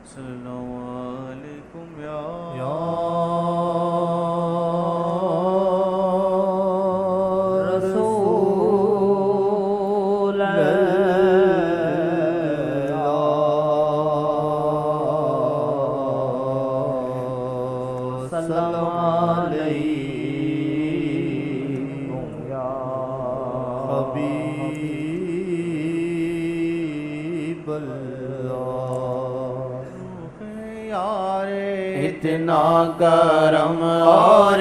السلام علیکم یا رسول اللہ سلام علیکم یا حبیب اللہ یار اتنا کرم اور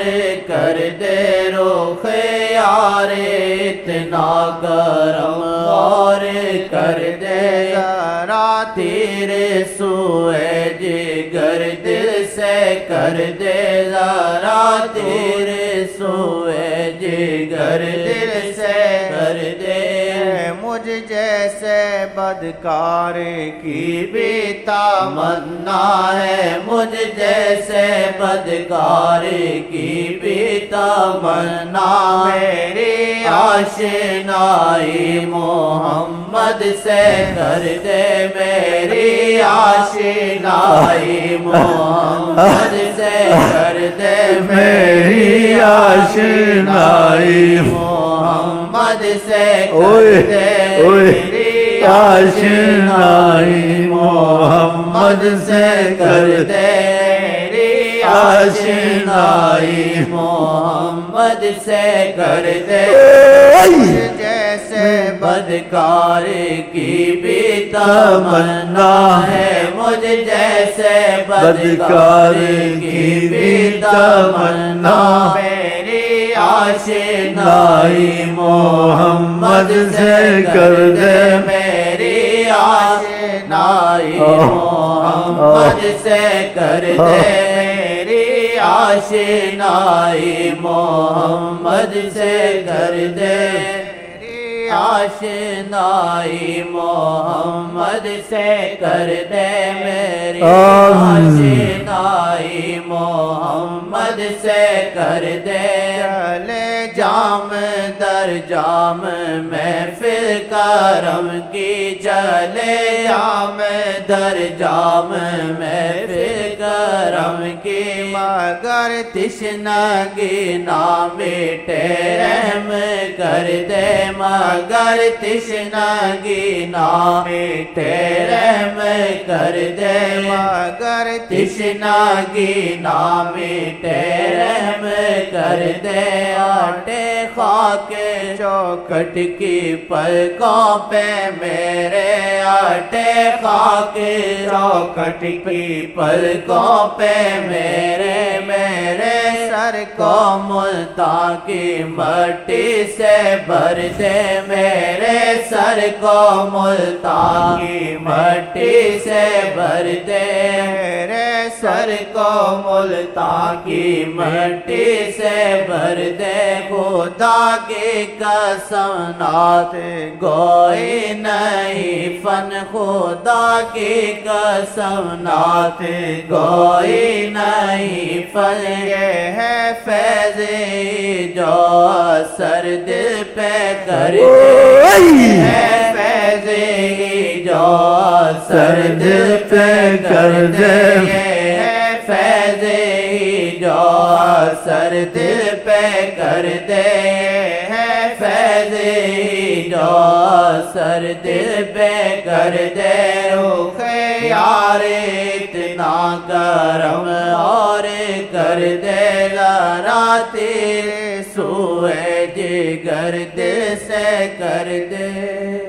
کر دے رخ یار اتنا کرم اور کر دے ذرا تیرے سوئے جگر دل سے کر دے ذرا تیرے سوئے جگر دل سے کر دے مجھ جیسے بدکار کی بھی تمنا ہے مجھ جیسے بدکار کی بھی تمنا میری آشنائی محمد سے کر دے میری آشنائی محمد سے کر دے میری آشنائی محمد سے کر دے میری آشنائی محمد سے کر دے میری آشنائی محمد سے کر دے جیسے بدکار کی بھی تمنا ہے مجھ جیسے بدکار کی بھی تمنا میری آشنائی محمد سے کر دے میری آشنائی محمد سے کر دے میری آشنائی محمد سے کر دے آشنائی محمد سے کر دے میری آشنائی محمد سے کر دے چلے جام در جام محفل کرم کی چلے جام در جام محفل کرم کی مگر تشنگی نہ مٹے رحم کر دے مگر تشنگی نہ مٹے رحم کر دے مگر تشنگی نہ مٹے رحم کر دے آٹے خاک چوکٹ کی پلکوں پہ میرے آٹے خاک چوکٹ کی پلکوں پہ میرے سر کو ملتان کی مٹی سے بھر دے میرے سر کو ملتان کی مٹی سے بھر دے میرے سر کو ملتان کی مٹی سے بھر دے خدا کی قسم نات گوئی نہیں فن خدا کی قسم نات گوئی نہیں فن یہ ہے فیض جو اثر دل پہ کر دے ہے فیض جو اثر دل پہ کر دے ہے فیض جو اثر دل پہ کر دے ہے فیض جو اثر دل پہ کر دے رخ یار اتنا کرم اور کر دے ذرا تیرے سوئے جگر دل سے کر دے